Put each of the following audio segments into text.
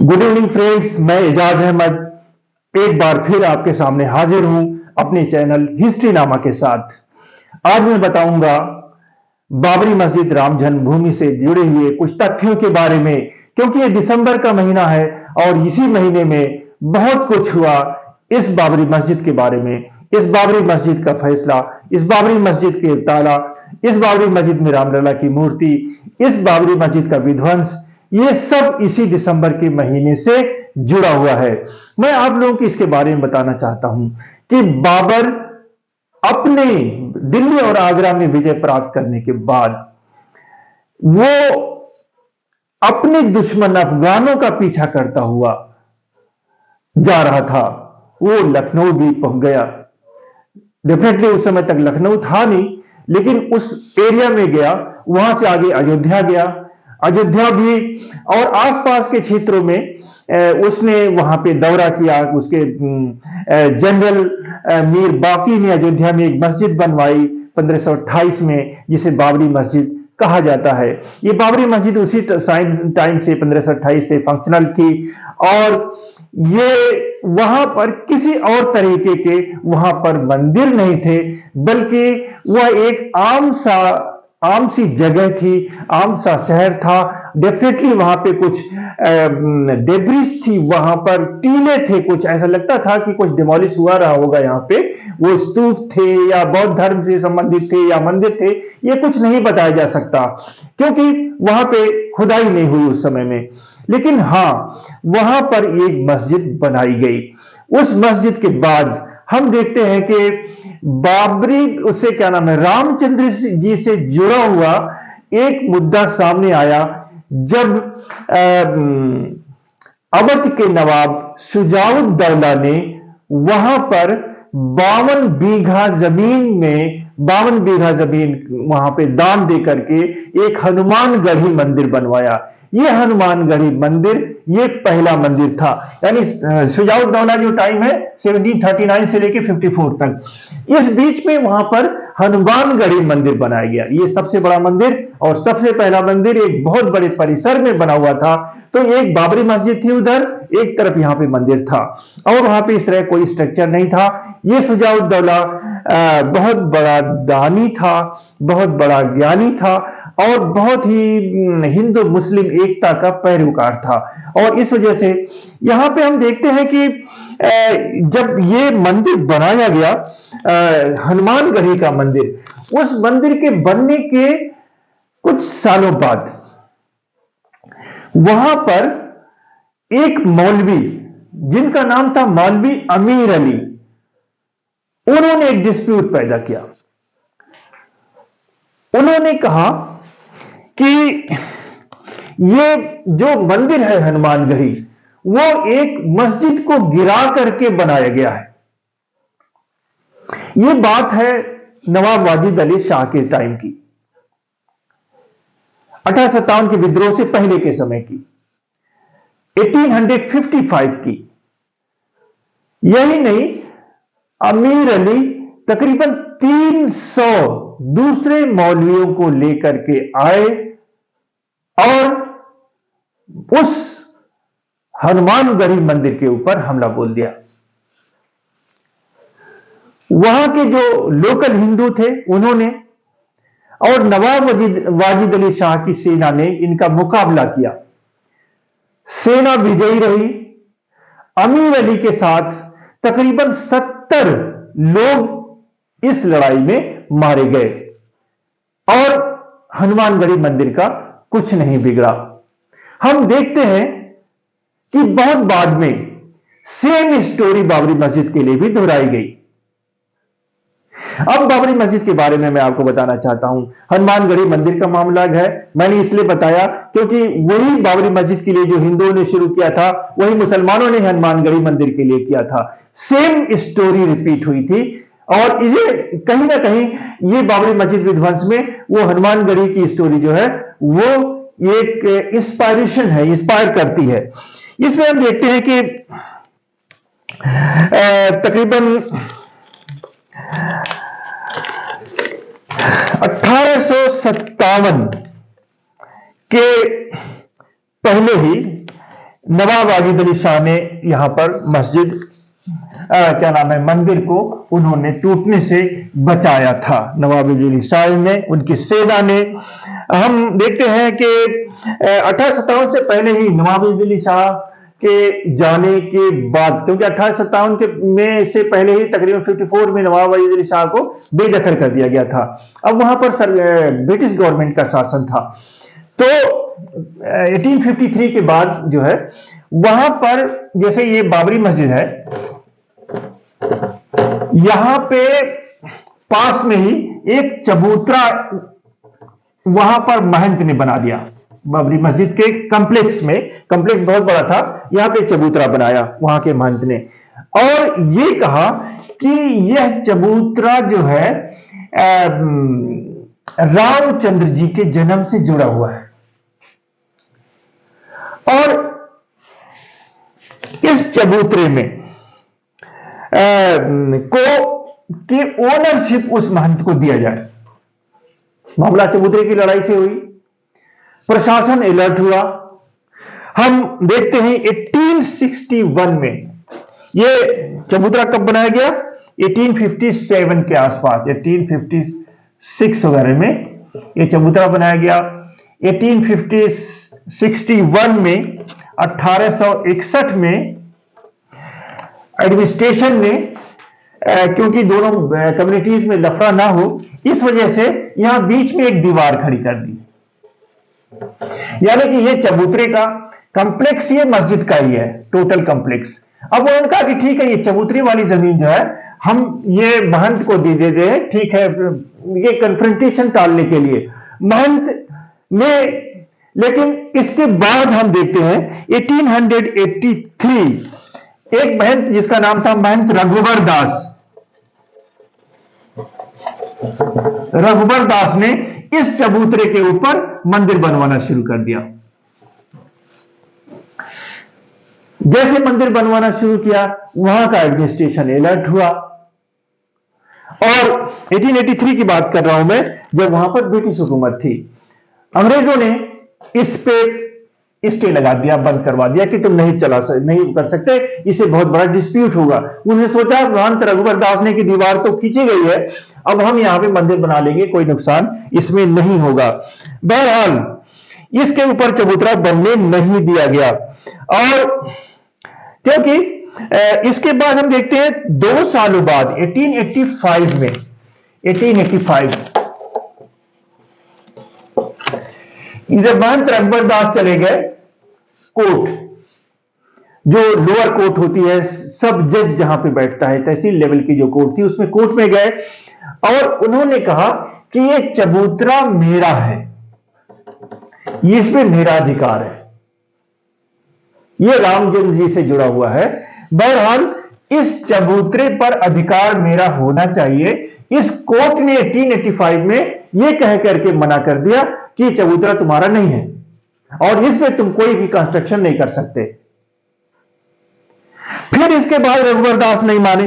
Good evening friends, मैं एजाज अहमद एक बार फिर आपके सामने हाजिर हूं अपने चैनल हिस्ट्री नामा के साथ। आज मैं बताऊंगा बाबरी मस्जिद राम जन्मभूमि से जुड़े हुए कुछ तथ्यों के बारे में, क्योंकि ये दिसंबर का महीना है और इसी महीने में बहुत कुछ हुआ इस बाबरी मस्जिद के बारे में। इस बाबरी मस्जिद का फैसला, इस बाबरी मस्जिद के ताला, इस बाबरी मस्जिद में रामलला की मूर्ति, इस बाबरी मस्जिद का विध्वंस, ये सब इसी दिसंबर के महीने से जुड़ा हुआ है। मैं आप लोगों को इसके बारे में बताना चाहता हूं कि बाबर अपने दिल्ली और आगरा में विजय प्राप्त करने के बाद वो अपने दुश्मन अफगानों का पीछा करता हुआ जा रहा था। वो लखनऊ भी पहुंच गया। डेफिनेटली उस समय तक लखनऊ था नहीं, लेकिन उस एरिया में गया। वहां से आगे अयोध्या गया। अयोध्या भी और आसपास के क्षेत्रों में उसने वहां पे दौरा किया। उसके जनरल मीर बाकी ने अयोध्या में एक मस्जिद बनवाई 1528 में, जिसे बाबरी मस्जिद कहा जाता है। ये बाबरी मस्जिद उसी टाइम से 1528 से फंक्शनल थी और ये वहां पर किसी और तरीके के वहां पर मंदिर नहीं थे, बल्कि वह एक आम सी जगह थी, आम सा शहर था। डेफिनेटली वहां पे कुछ डेब्रिस थी, वहां पर टीले थे, कुछ ऐसा लगता था कि कुछ डिमोलिश हुआ रहा होगा। यहाँ पे वो स्तूप थे या बौद्ध धर्म से संबंधित थे या मंदिर थे, ये कुछ नहीं बताया जा सकता, क्योंकि वहां पे खुदाई नहीं हुई उस समय में। लेकिन हां, वहां पर एक मस्जिद बनाई गई। उस मस्जिद के बाद हम देखते हैं कि बाबरी, उससे क्या नाम है, रामचंद्र जी से जुड़ा हुआ एक मुद्दा सामने आया, जब अवध के नवाब शुजाउद्दौला ने वहां पर 52 बीघा जमीन वहां पे दान दे करके एक हनुमानगढ़ी मंदिर बनवाया। ये हनुमानगढ़ी मंदिर ये पहला मंदिर था। यानी शुजाउद्दौला जो टाइम है 1739 से लेके 54 तक, इस बीच में वहां पर हनुमानगढ़ी मंदिर बनाया गया। ये सबसे बड़ा मंदिर और सबसे पहला मंदिर एक बहुत बड़े परिसर में बना हुआ था। तो एक बाबरी मस्जिद थी उधर, एक तरफ यहां पे मंदिर था और वहां पे इस तरह कोई स्ट्रक्चर नहीं था। ये शुजाउद्दौला बहुत बड़ा दानी था, बहुत बड़ा ज्ञानी था और बहुत ही हिंदू मुस्लिम एकता का पैरोकार था। और इस वजह से यहां पे हम देखते हैं कि जब ये मंदिर बनाया गया, हनुमानगढ़ी का मंदिर, उस मंदिर के बनने के कुछ सालों बाद वहां पर एक मौलवी, जिनका नाम था मौलवी अमीर अली, उन्होंने एक डिस्प्यूट पैदा किया। उन्होंने कहा कि ये जो मंदिर है हनुमानगढ़ी, वो एक मस्जिद को गिरा करके बनाया गया है। ये बात है नवाब वाजिद अली शाह के टाइम की, 1857 के विद्रोह से पहले के समय की, 1855 की। यही नहीं, अमीर अली तकरीबन 300 दूसरे मौलवियों को लेकर के आए और उस हनुमानगढ़ी मंदिर के ऊपर हमला बोल दिया। वहां के जो लोकल हिंदू थे उन्होंने और नवाब वाजिद अली शाह की सेना ने इनका मुकाबला किया। सेना विजयी रही। अमीर अली के साथ तकरीबन 70 लोग इस लड़ाई में मारे गए और हनुमानगढ़ी मंदिर का कुछ नहीं बिगड़ा। हम देखते हैं कि बहुत बाद में सेम स्टोरी बाबरी मस्जिद के लिए भी दोहराई गई। अब बाबरी मस्जिद के बारे में मैं आपको बताना चाहता हूं। हनुमानगढ़ी मंदिर का मामला है, मैंने इसलिए बताया क्योंकि वही बाबरी मस्जिद के लिए जो हिंदुओं ने शुरू किया था, वही मुसलमानों ने हनुमानगढ़ी मंदिर के लिए किया था। सेम स्टोरी रिपीट हुई थी और इसे कहीं ना कहीं ये बाबरी मस्जिद विध्वंस में वो हनुमानगढ़ी की स्टोरी जो है वो एक इंस्पायरेशन है, इंस्पायर करती है। इसमें हम देखते हैं कि तकरीबन 1857 के पहले ही नवाब वाजिद अली शाह ने यहां पर मस्जिद क्या नाम है, मंदिर को उन्होंने टूटने से बचाया था। नवाब वाजिद अली शाह ने, उनकी सेना ने। हम देखते हैं कि 1857 से पहले ही नवाब वाजिद अली शाह के जाने के बाद, क्योंकि 1857 के में से पहले ही तकरीबन 54 में नवाब वाजिद अली शाह को बेदखल कर दिया गया था। अब वहां पर ब्रिटिश गवर्नमेंट का शासन था। तो 1853 के बाद जो है वहां पर, जैसे ये बाबरी मस्जिद है, यहां पे पास में ही एक चबूतरा वहां पर महंत ने बना दिया। बाबरी मस्जिद के कॉम्प्लेक्स में, कॉम्प्लेक्स बहुत बड़ा था, यहां पे चबूतरा बनाया वहां के महंत ने, और ये कहा कि यह चबूतरा जो है रामचंद्र जी के जन्म से जुड़ा हुआ है, और इस चबूतरे में की ओनरशिप उस महंत को दिया जाए। मामला चबूतरे की लड़ाई से हुई, प्रशासन अलर्ट हुआ। हम देखते हैं 1861 में, यह चबूतरा कब बनाया गया, 1857 के आसपास, 1856 वगैरह में यह चबूतरा बनाया गया। 1861 में, 1861 में एडमिनिस्ट्रेशन ने, क्योंकि दोनों कम्युनिटीज में लफड़ा ना हो, इस वजह से यहां बीच में एक दीवार खड़ी कर दी, यानी कि ये चबूतरे का कॉम्प्लेक्स ये मस्जिद का ही है, टोटल कॉम्प्लेक्स। अब उन्होंने कहा कि ठीक है, ये चबूतरे वाली जमीन जो है हम ये महंत को दे देते हैं, ठीक है, ये कन्फ्रंटेशन टालने के लिए महंत ने। लेकिन इसके बाद हम देखते हैं 1883, एक महंत जिसका नाम था महंत रघुबर दास, रघुबर दास ने इस चबूतरे के ऊपर मंदिर बनवाना शुरू कर दिया। जैसे मंदिर बनवाना शुरू किया, वहां का एडमिनिस्ट्रेशन अलर्ट हुआ, और 1883 की बात कर रहा हूं मैं, जब वहां पर ब्रिटिश हुकूमत थी। अंग्रेजों ने इस पे स्टे लगा दिया, बंद करवा दिया कि तुम नहीं कर सकते, इसे बहुत बड़ा डिस्प्यूट होगा। उन्होंने सोचा महंत रघुबर दास ने की दीवार तो खींची गई है, अब हम यहां पे मंदिर बना लेंगे, कोई नुकसान इसमें नहीं होगा। बहरहाल इसके ऊपर चबूतरा बनने नहीं दिया गया, और क्योंकि इसके बाद हम देखते हैं 2 सालों बाद 1885 में, 1885 जब महंत रघुबर दास चले गए, कोर्ट, जो लोअर कोर्ट होती है, सब जज जहां पे बैठता है, तहसील लेवल की जो कोर्ट थी, उसमें कोर्ट में गए और उन्होंने कहा कि ये चबूतरा मेरा है, ये इसमें मेरा अधिकार है, ये रामचंद्र जी से जुड़ा हुआ है, बहरहाल इस चबूतरे पर अधिकार मेरा होना चाहिए। इस कोर्ट ने 1885 में यह कह करके मना कर दिया कि चबूतरा तुम्हारा नहीं है और इसमें तुम कोई भी कंस्ट्रक्शन नहीं कर सकते। फिर इसके बाद रघुबर दास नहीं माने।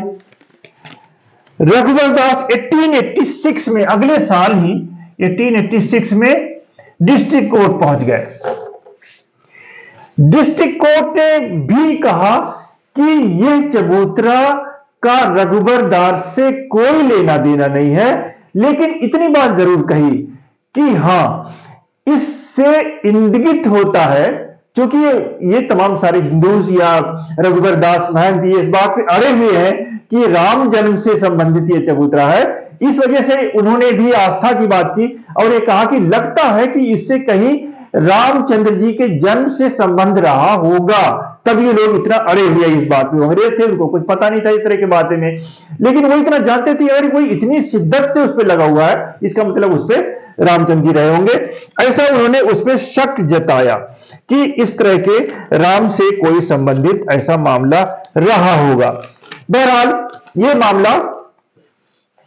रघुबर दास 1886 में, अगले साल ही 1886 में डिस्ट्रिक्ट कोर्ट पहुंच गए। डिस्ट्रिक्ट कोर्ट ने भी कहा कि यह चबूतरा का रघुबर दास से कोई लेना देना नहीं है, लेकिन इतनी बात जरूर कही कि हां, इससे इंगित होता है, क्योंकि ये तमाम सारे हिंदूज या रघुबर दास महंत ये इस बात पे अड़े हुए हैं कि राम जन्म से संबंधित ये चबूतरा है, इस वजह से उन्होंने भी आस्था की बात की और ये कहा कि लगता है कि इससे कहीं रामचंद्र जी के जन्म से संबंध रहा होगा, तब ये लोग इतना अड़े हुए इस बात में। अंग्रेज थे, उनको कुछ पता नहीं था इस तरह की बातें में, लेकिन वो इतना जानते थे अगर कोई इतनी शिद्दत से उस पर लगा हुआ है, इसका मतलब उस पर रामचंद्र जी रहे होंगे। ऐसा उन्होंने उस पर शक जताया कि इस तरह के राम से कोई संबंधित ऐसा मामला रहा होगा। बहरहाल ये मामला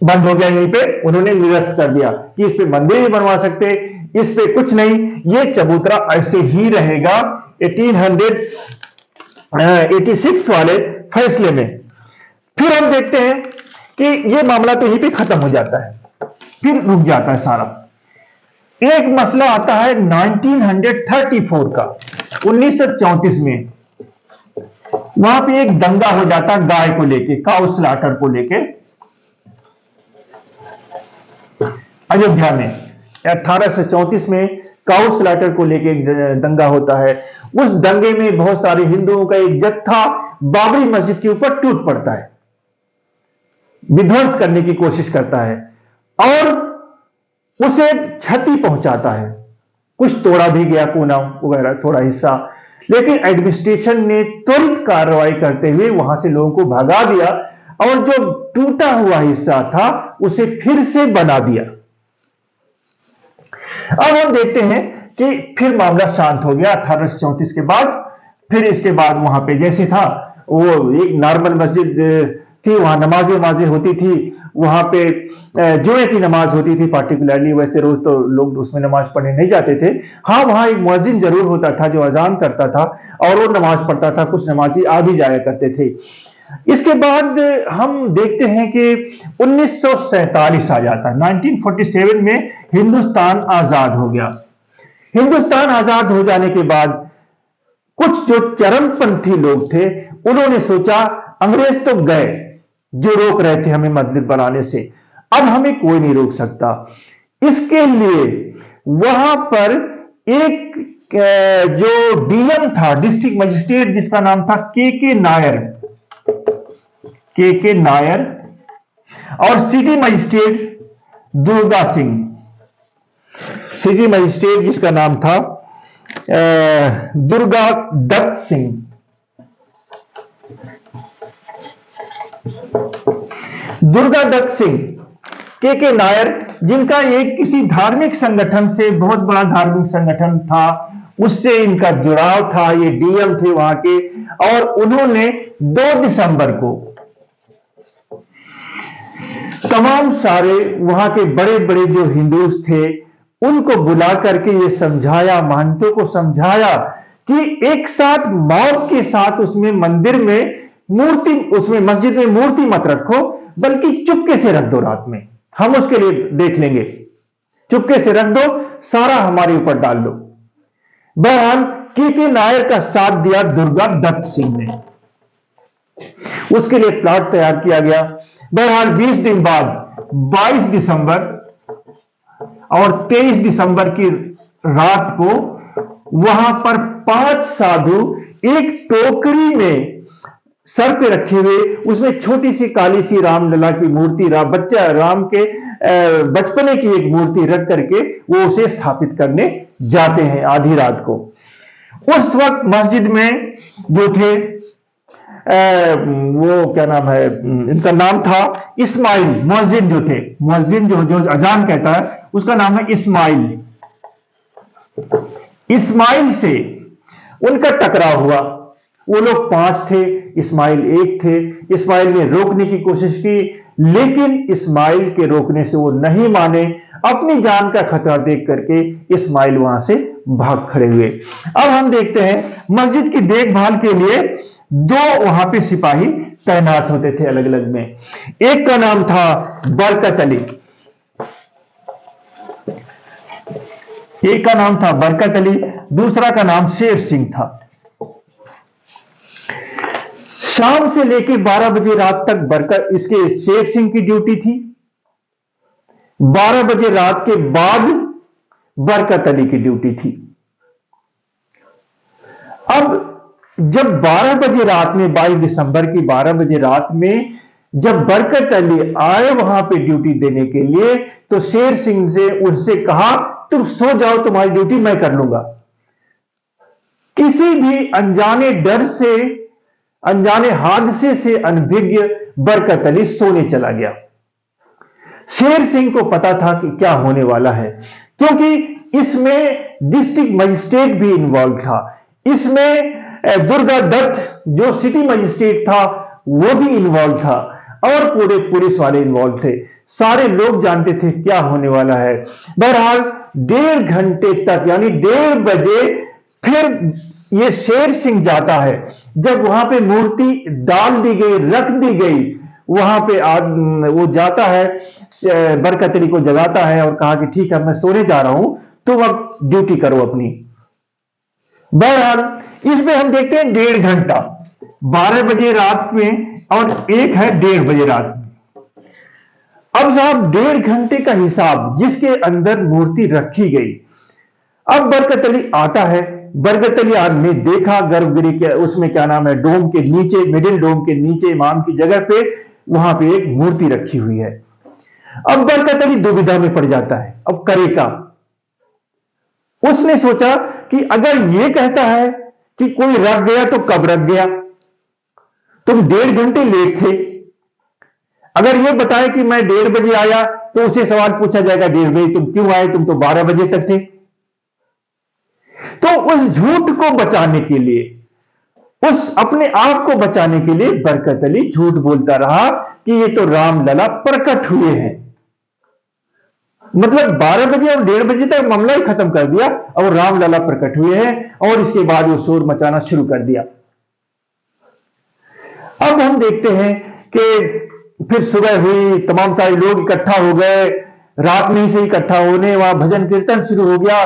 बंद हो गया, यहीं पे उन्होंने निरस्त कर दिया कि इस पे मंदिर नहीं बनवा सकते, इस पे कुछ नहीं, ये चबूतरा ऐसे ही रहेगा। 1886 वाले फैसले में फिर हम देखते हैं कि ये मामला तो यहीं पे खत्म हो जाता है, फिर रुक जाता है सारा। एक मसला आता है 1934 का, 1934 में वहां पे एक दंगा हो जाता गाय को लेके, काउ स्लॉटर को लेके अयोध्या में 1834 में काउ स्लॉटर को लेके एक दंगा होता है। उस दंगे में बहुत सारे हिंदुओं का एक जत्था बाबरी मस्जिद के ऊपर टूट पड़ता है, विध्वंस करने की कोशिश करता है और उसे क्षति पहुंचाता है। कुछ तोड़ा भी गया, कोना वगैरह थोड़ा हिस्सा, लेकिन एडमिनिस्ट्रेशन ने त्वरित कार्रवाई करते हुए वहां से लोगों को भगा दिया और जो टूटा हुआ हिस्सा था उसे फिर से बना दिया। अब हम देखते हैं कि फिर मामला शांत हो गया 1834 के बाद। फिर इसके बाद वहां पे जैसे था वो एक नॉर्मल मस्जिद थी, वहां नमाजें होती थी, वहां पे जुमे की नमाज होती थी पार्टिकुलरली। वैसे रोज तो लोग उसमें नमाज पढ़ने नहीं जाते थे। हाँ, वहां एक मुअज्जिन जरूर होता था जो अजान करता था और वो नमाज पढ़ता था, कुछ नमाजी आ भी जाया करते थे। इसके बाद हम देखते हैं कि 1947 आ जाता है। 1947 में हिंदुस्तान आजाद हो गया। हिंदुस्तान आजाद हो जाने के बाद कुछ जो चरमपंथी लोग थे उन्होंने सोचा अंग्रेज तो गए जो रोक रहे थे हमें मस्जिद बनाने से, अब हमें कोई नहीं रोक सकता। इसके लिए वहां पर एक जो डीएम था, डिस्ट्रिक्ट मजिस्ट्रेट, जिसका नाम था के नायर और city magistrate Durga Singh. City magistrate जिसका नाम था दुर्गा दत्त सिंह। दुर्गा दत्त सिंह, के नायर, जिनका एक किसी धार्मिक संगठन से, बहुत बड़ा धार्मिक संगठन था, उससे इनका जुड़ाव था, ये डीएम थे वहां के, और उन्होंने 2 दिसंबर को तमाम सारे वहां के बड़े बड़े जो हिंदूज थे उनको बुला करके ये समझाया, महंतों को समझाया कि एक साथ मौत के साथ उसमें मंदिर में मूर्ति, उसमें मस्जिद में मूर्ति मत रखो, बल्कि चुपके से रख दो, रात में हम उसके लिए देख लेंगे, चुपके से रख दो, सारा हमारे ऊपर डाल दो। बहरहाल के नायर का साथ दिया दुर्गा दत्त सिंह ने, उसके लिए प्लाट तैयार किया गया। बहरहाल 20 दिन बाद 22 दिसंबर और 23 दिसंबर की रात को वहां पर 5 साधु एक टोकरी में सर पे रखे हुए, उसमें छोटी सी काली सी रामलला की मूर्ति, बच्चा राम के बचपने की एक मूर्ति रख करके वो उसे स्थापित करने जाते हैं आधी रात को। उस वक्त मस्जिद में जो थे वो क्या नाम है, इनका नाम था इस्माइल, मुअज्जिन जो थे, मुअज्जिन जो अजान कहता है उसका नाम है इस्माइल। इस्माइल से उनका टकराव हुआ। वो लोग 5 थे, इस्माइल 1 थे। इस्माइल ने रोकने की कोशिश की, लेकिन इस्माइल के रोकने से वो नहीं माने। अपनी जान का खतरा देख करके इस्माइल वहां से भाग खड़े हुए। अब हम देखते हैं मस्जिद की देखभाल के लिए 2 वहां पे सिपाही तैनात होते थे अलग अलग में। एक का नाम था बरकत अली, एक का नाम था बरकत अली, दूसरा का नाम शेर सिंह था। शाम से लेकर 12 बजे रात तक इसके शेर सिंह की ड्यूटी थी। 12 बजे रात के बाद बरकत अली की ड्यूटी थी। अब जब 12 बजे रात में, 22 दिसंबर की 12 बजे रात में जब बरकत अली आए वहां पे ड्यूटी देने के लिए, तो शेर सिंह से उनसे कहा तुम सो जाओ, तुम्हारी ड्यूटी मैं कर लूंगा। किसी भी अनजाने डर से, अनजाने हादसे से अनभिज्ञ बरकत अली सोने चला गया। शेर सिंह को पता था कि क्या होने वाला है, क्योंकि इसमें डिस्ट्रिक्ट मजिस्ट्रेट भी इन्वॉल्व था, इसमें दुर्गा दत्त जो सिटी मजिस्ट्रेट था वो भी इन्वॉल्व था, और पूरे पुलिस वाले इन्वॉल्व थे। सारे लोग जानते थे क्या होने वाला है। बहरहाल 1.5 घंटे तक, यानी 1:30 बजे फिर ये शेर सिंह जाता है। जब वहां पे मूर्ति डाल दी गई, रख दी गई, वहां पे वो जाता है, बरकत अली को जगाता है और कहा कि ठीक है मैं सोने जा रहा हूं, तुम अब ड्यूटी करो अपनी। बहरहाल इसमें हम देखते हैं 1.5 घंटा 12 बजे रात में और एक है 1:30 बजे रात में। अब साहब 1.5 घंटे का हिसाब जिसके अंदर मूर्ति रखी गई। अब बरकत अली आता है, बरकत अली ने देखा गर्भगृह के उसमें क्या नाम है, डोम के नीचे, मिडिल डोम के नीचे इमाम की जगह पे वहां पे एक मूर्ति रखी हुई है। अब बरकत अली दुविधा में पड़ जाता है, अब करे क्या? उसने सोचा कि अगर यह कहता है कि कोई रख गया तो कब रख गया, तुम 1.5 घंटे लेट थे। अगर यह बताए कि मैं 1:30 बजे आया तो उसे सवाल पूछा जाएगा 1:30 बजे तुम क्यों आए, तुम तो 12 बजे तक थे। तो उस झूठ को बचाने के लिए, उस अपने आप को बचाने के लिए बरकत अली झूठ बोलता रहा कि ये तो रामलला प्रकट हुए हैं। मतलब 12 बजे और 1:30 बजे तक मामला ही खत्म कर दिया और रामलला प्रकट हुए हैं, और इसके बाद वो शोर मचाना शुरू कर दिया। अब हम देखते हैं कि फिर सुबह हुई, तमाम सारे लोग इकट्ठा हो गए, रात में ही से इकट्ठा होने, वहां भजन कीर्तन शुरू हो गया।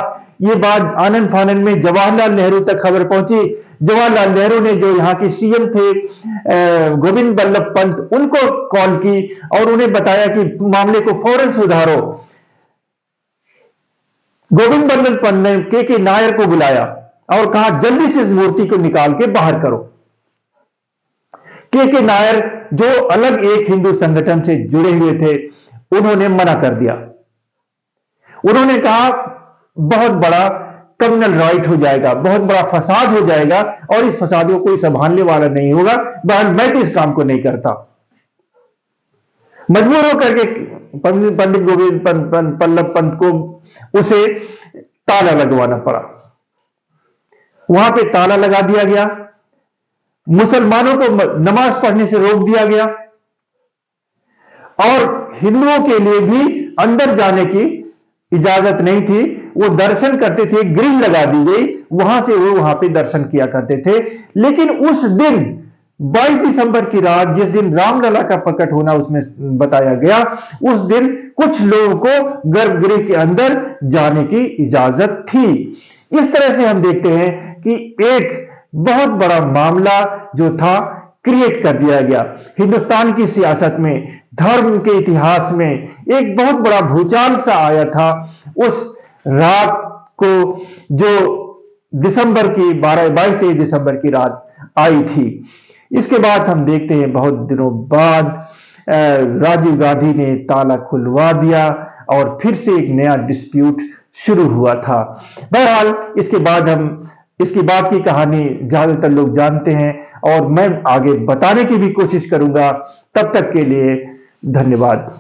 ये बात आनंद फानन में जवाहरलाल नेहरू तक खबर पहुंची। जवाहरलाल नेहरू ने जो यहाँ के सीएम थे गोविंद बल्लभ पंत, उनको कॉल की और उन्हें बताया कि मामले को फौरन सुधारो। गोविंद बल्लभ पंत ने के नायर को बुलाया और कहा जल्दी से इस मूर्ति को निकाल के बाहर करो। के नायर जो अलग एक हिंदू संगठन से जुड़े हुए थे, उन्होंने मना कर दिया। उन्होंने कहा बहुत बड़ा कम्युनल राइट हो जाएगा, बहुत बड़ा फसाद हो जाएगा और इस फसाद को कोई संभालने वाला नहीं होगा, मैं तो इस काम को नहीं करता। मजबूर होकर के पंडित गोविंद बल्लभ पंत को उसे ताला लगवाना पड़ा। वहां पे ताला लगा दिया गया, मुसलमानों को नमाज पढ़ने से रोक दिया गया और हिंदुओं के लिए भी अंदर जाने की इजाजत नहीं थी। वो दर्शन करते थे, ग्रिल लगा दी गई, वहां से वो वहां पे दर्शन किया करते थे। लेकिन उस दिन 22 दिसंबर की रात, जिस दिन रामलला का प्रकट होना उसमें बताया गया, उस दिन कुछ लोगों को गर्भगृह के अंदर जाने की इजाजत थी। इस तरह से हम देखते हैं कि एक बहुत बड़ा मामला जो था क्रिएट कर दिया गया। हिंदुस्तान की सियासत में, धर्म के इतिहास में एक बहुत बड़ा भूचाल सा आया था उस रात को, जो दिसंबर की 22-23 दिसंबर की रात आई थी। इसके बाद हम देखते हैं बहुत दिनों बाद राजीव गांधी ने ताला खुलवा दिया और फिर से एक नया डिस्प्यूट शुरू हुआ था। बहरहाल इसके बाद इसकी बात की कहानी ज्यादातर लोग जानते हैं और मैं आगे बताने की भी कोशिश करूंगा। तब तक के लिए धन्यवाद।